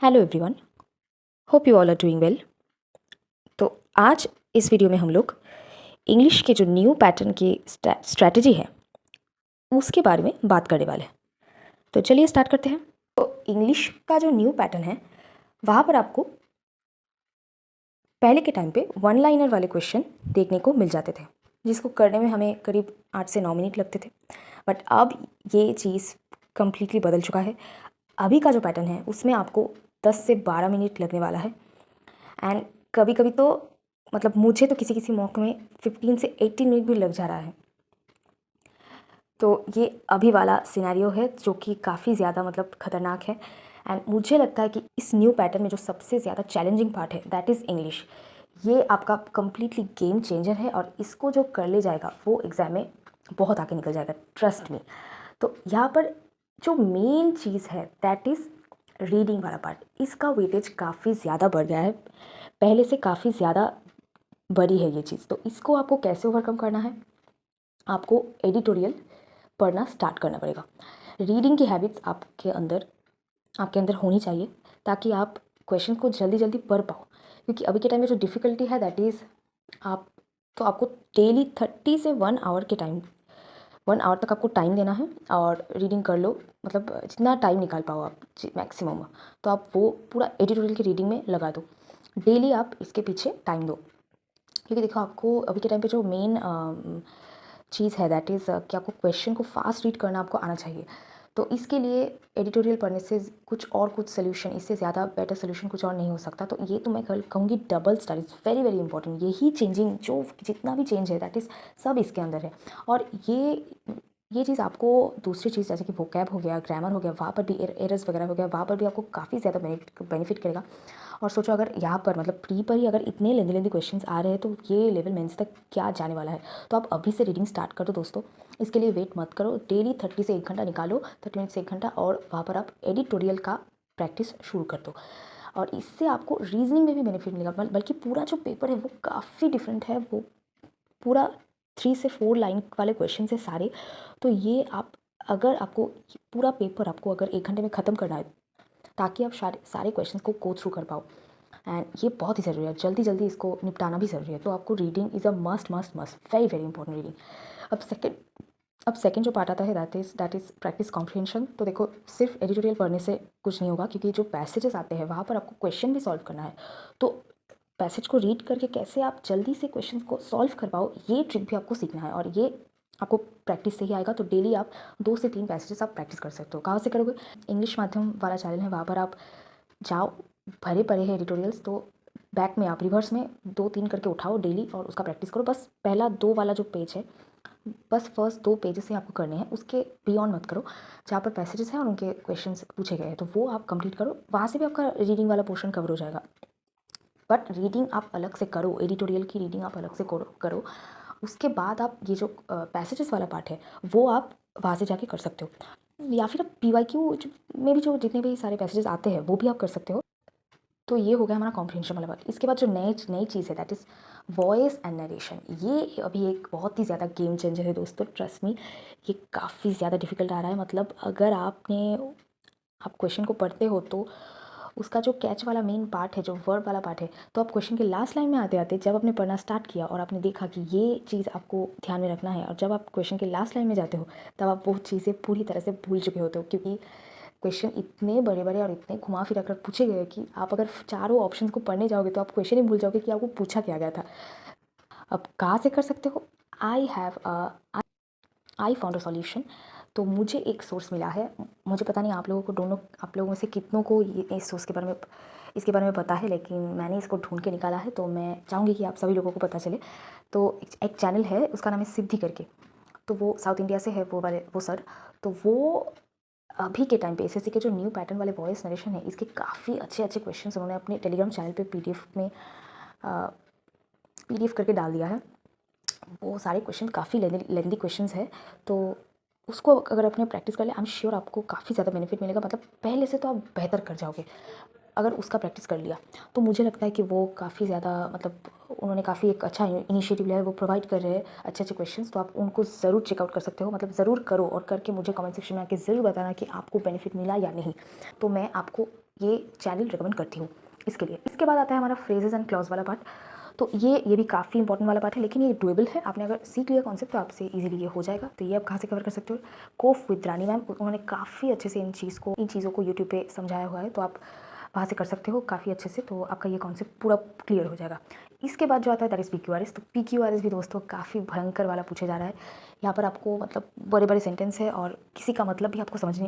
Hello everyone, hope you all are doing well. तो आज इस वीडियो में हम लोग इंग्लिश के जो न्यू पैटर्न की स्ट्रैटेजी है उसके बारे में बात करने वाले हैं। तो चलिए स्टार्ट करते हैं। तो इंग्लिश का जो न्यू पैटर्न है वहाँ पर आपको पहले के टाइम पे वन लाइनर वाले क्वेश्चन देखने को मिल जाते थे, जिसको करने में हमें करीब 8 से 9 मिनट लगते थे। बट अब ये चीज़ कम्प्लीटली बदल चुका है। अभी का जो पैटर्न है उसमें आपको 10 से 12 मिनट लगने वाला है। एंड कभी कभी तो मतलब मुझे तो किसी किसी मौके में 15 से 18 मिनट भी लग जा रहा है। तो ये अभी वाला सिनेरियो है जो कि काफ़ी ज़्यादा मतलब ख़तरनाक है। एंड मुझे लगता है कि इस न्यू पैटर्न में जो सबसे ज़्यादा चैलेंजिंग पार्ट है दैट इज़ इंग्लिश। ये आपका कम्प्लीटली गेम चेंजर है और इसको जो कर ले जाएगा वो एग्ज़ाम में बहुत आगे निकल जाएगा, ट्रस्ट मी। तो यहाँ पर जो मेन चीज़ है दैट इज़ रीडिंग वाला पार्ट। इसका वेटेज काफ़ी ज़्यादा बढ़ गया है, पहले से काफ़ी ज़्यादा बड़ी है ये चीज़। तो इसको आपको कैसे ओवरकम करना है, आपको एडिटोरियल पढ़ना स्टार्ट करना पड़ेगा। रीडिंग की हैबिट्स आपके अंदर होनी चाहिए ताकि आप क्वेश्चन को जल्दी जल्दी पढ़ पाओ। क्योंकि अभी के टाइम में जो डिफ़िकल्टी है दैट इज़ आपको डेली 30 से 1 आवर के टाइम 1 आवर तक आपको टाइम देना है और रीडिंग कर लो। मतलब जितना टाइम निकाल पाओ आप मैक्सिमम, तो आप वो पूरा एडिटोरियल की रीडिंग में लगा दो। डेली आप इसके पीछे टाइम दो। क्योंकि देखो आपको अभी के टाइम पे जो मेन चीज़ है दैट इज़ कि आपको क्वेश्चन को फास्ट रीड करना आपको आना चाहिए। तो इसके लिए एडिटोरियल पढ़ने से कुछ सोल्यूशन, इससे ज़्यादा बेटर सोल्यूशन कुछ और नहीं हो सकता। तो ये तो मैं कहूँगी double studies very very important. यही चेंजिंग जो जितना भी चेंज है दैट इज़ सब इसके अंदर है। और ये चीज़ आपको दूसरी चीज़ जैसे कि वोकैब हो गया, ग्रामर हो गया, वहाँ पर भी एरर्स वगैरह हो गया, वहाँ पर भी आपको काफ़ी ज़्यादा बेनिफिट करेगा। और सोचो अगर यहाँ पर मतलब प्री पर ही अगर इतने लेंदी लेंदी क्वेश्चंस आ रहे हैं तो ये लेवल मेंस तक क्या जाने वाला है। तो आप अभी से रीडिंग स्टार्ट कर दो दोस्तों। इसके लिए वेट मत करो, डेली 30 से 1 घंटा निकालो, 30 मिनट से 1 घंटा, और वहाँ पर आप एडिटोरियल का प्रैक्टिस शुरू कर दो। और इससे आपको रीजनिंग में भी बेनिफिट मिलेगा। बल्कि पूरा जो पेपर है वो काफ़ी डिफरेंट है। वो पूरा 3 से 4 लाइन वाले क्वेश्चन है सारे। तो ये अगर आपको पूरा पेपर आपको अगर 1 घंटे में ख़त्म करना है ताकि आप सारे क्वेश्चन को गो थ्रू कर पाओ, एंड ये बहुत ही ज़रूरी है, जल्दी जल्दी इसको निपटाना भी ज़रूरी है। तो आपको reading is a must must must very very important reading. अब सेकंड जो पार्ट आता है दैट इज़ प्रैक्टिस कॉम्प्रिहेंशन। तो देखो सिर्फ एडिटोरियल पढ़ने से कुछ नहीं होगा, क्योंकि जो पैसेजेस आते हैं वहाँ पर आपको क्वेश्चन भी सॉल्व करना है। तो पैसेज को रीड करके कैसे आप जल्दी से क्वेश्चन को सॉल्व कर पाओ, ये ट्रिक भी आपको सीखना है। और ये आपको प्रैक्टिस से ही आएगा। तो डेली आप 2 से 3 पैसेजेस आप प्रैक्टिस कर सकते हो। कहाँ से करोगे? इंग्लिश माध्यम वाला चैनल है, वहाँ पर आप जाओ, भरे पड़े हैं एडिटोरियल्स। तो बैक में आप रिवर्स में 2-3 करके उठाओ डेली और उसका प्रैक्टिस करो। बस पहला 2 वाला जो पेज है, बस फर्स्ट 2 पेजेस ही आपको करने हैं, उसके बियॉन्ड मत करो। जहाँ पर पैसेजेस हैं और उनके क्वेश्चंस पूछे गए हैं तो वो आप कंप्लीट करो, वहाँ से भी आपका रीडिंग वाला पोर्शन कवर हो जाएगा। बट रीडिंग आप अलग से करो, एडिटोरियल की रीडिंग आप अलग से करो। उसके बाद आप ये जो पैसेजेस वाला पार्ट है वो आप वहाँ से जाके कर सकते हो। या फिर आप PYQ में भी जो जितने भी सारे पैसेजेस आते हैं वो भी आप कर सकते हो। तो ये हो गया हमारा कॉम्प्रिहेंशन वाला पार्ट। इसके बाद जो नई चीज़ है that is voice and narration. ये अभी एक बहुत ही ज़्यादा गेम चेंजर है दोस्तों, ट्रस्ट मी। ये काफ़ी ज़्यादा डिफिकल्ट आ रहा है। मतलब अगर आप क्वेश्चन को पढ़ते हो तो उसका जो कैच वाला मेन पार्ट है, जो वर्ब वाला पार्ट है, तो आप क्वेश्चन के लास्ट लाइन में आते आते जब आपने पढ़ना स्टार्ट किया और आपने देखा कि ये चीज़ आपको ध्यान में रखना है, और जब आप क्वेश्चन के लास्ट लाइन में जाते हो तब आप वो चीज़ें पूरी तरह से भूल चुके होते हो। क्योंकि क्वेश्चन इतने बड़े बड़े और इतने घुमा फिरा कर पूछे गए कि आप अगर चारों ऑप्शन को पढ़ने जाओगे तो आप क्वेश्चन ही भूल जाओगे कि आपको पूछा क्या गया था। अब कहाँ से कर सकते हो? I found a solution. तो मुझे एक सोर्स मिला है। मुझे पता नहीं आप लोगों में से कितनों को ये इस सोर्स इसके बारे में पता है, लेकिन मैंने इसको ढूंढ के निकाला है। तो मैं चाहूँगी कि आप सभी लोगों को पता चले। तो एक चैनल है, उसका नाम है सिद्धि करके। तो वो साउथ इंडिया से है, वो सर। तो वो अभी के टाइम पे SSC के जो न्यू पैटर्न वाले वॉइस नरेशन है, इसके काफ़ी अच्छे अच्छे क्वेश्चंस उन्होंने अपने टेलीग्राम चैनल पे PDF करके डाल दिया है। वो सारे क्वेश्चन काफ़ी लेंदी क्वेश्चंस है। तो उसको अगर अपने प्रैक्टिस कर ले, आई एम श्योर आपको काफ़ी ज़्यादा बेनिफिट मिलेगा। मतलब पहले से तो आप बेहतर कर जाओगे। अगर उसका प्रैक्टिस कर लिया तो मुझे लगता है कि वो काफ़ी ज़्यादा मतलब उन्होंने काफ़ी एक अच्छा इनिशिएटिव लिया है, वो प्रोवाइड कर रहे हैं अच्छे अच्छे क्वेश्चंस, तो आप उनको ज़रूर चेकआउट कर सकते हो, मतलब ज़रूर करो और करके मुझे कमेंट सेक्शन में आके ज़रूर बताना कि आपको बेनिफिट मिला या नहीं। तो मैं आपको ये चैनल रिकमेंड करती हूँ इसके लिए। इसके बाद आता है हमारा फ्रेजेस एंड क्लॉज वाला पार्ट। तो ये भी काफ़ी इंपॉर्टेंट वाला पार्ट है, लेकिन ये डुएबल है। आपने अगर सीख लिया कॉन्सेप्ट तो आपसे इजीली ये हो जाएगा। तो ये आप कहाँ से कवर कर सकते हो? कोफ विद रानी मैम, उन्होंने काफ़ी अच्छे से इन चीज़ों को यूट्यूब पे समझाया हुआ है, तो आप वहाँ से कर सकते हो काफ़ी अच्छे से। तो आपका ये कॉन्सेप्ट पूरा क्लियर हो जाएगा। इसके बाद जो आता है दैट इज़ PQRS। तो PQRS भी दोस्तों काफ़ी भयंकर वाला पूछा जा रहा है। यहाँ पर आपको मतलब बड़े बड़े सेंटेंस है और किसी का मतलब भी आपको समझ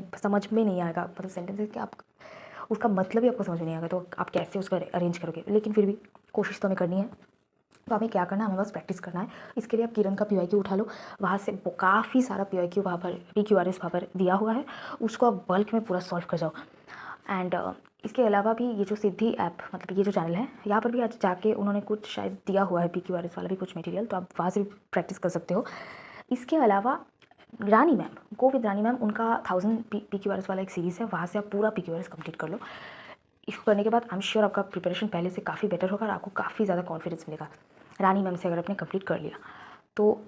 में नहीं आएगा, मतलब सेंटेंस है कि आप उसका मतलब ही आपको समझ में नहीं आएगा, तो आप कैसे उसको अरेंज करोगे। लेकिन फिर भी कोशिश तो हमें करनी है। तो हमें क्या करना है, हमें बस प्रैक्टिस करना है। इसके लिए आप किरण का PYQ उठा लो, वहाँ से काफ़ी सारा PYQ वहाँ पर PQRS वहाँ पर दिया हुआ है, उसको आप बल्क में पूरा सॉल्व कर जाओ। एंड इसके अलावा भी ये जो सिद्धि ऐप, मतलब ये जो चैनल है, यहाँ पर भी आज जाके उन्होंने कुछ शायद दिया हुआ है PQRS वाला भी कुछ मटेरियल, तो आप वहाँ से भी प्रैक्टिस कर सकते हो। इसके अलावा Rani ma'am, go with Rani ma'am, उनका 1000 PQRS वाला एक सीरीज़ है, वहाँ से आप पूरा PQRS कंप्लीट कर लो। इसको करने के बाद आई एम श्योर आपका प्रिपरेशन पहले से काफ़ी बेटर होगा और आपको काफ़ी ज़्यादा कॉन्फिडेंस मिलेगा रानी मैम से अगर आपने कंप्लीट कर लिया तो।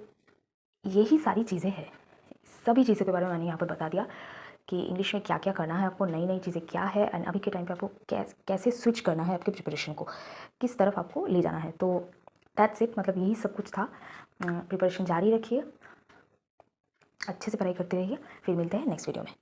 यही सारी चीज़ें हैं, सभी चीज़ों के बारे में मैंने यहाँ पर बता दिया कि इंग्लिश में क्या क्या करना है आपको, नई नई चीज़ें क्या है, एंड अभी के टाइम पे आपको कैसे स्विच करना है आपके प्रिपरेशन को, किस तरफ आपको ले जाना है। तो दैट्स इट, मतलब यही सब कुछ था। प्रिपरेशन जारी रखिए, अच्छे से पढ़ाई करते रहिए, फिर मिलते हैं नेक्स्ट वीडियो में।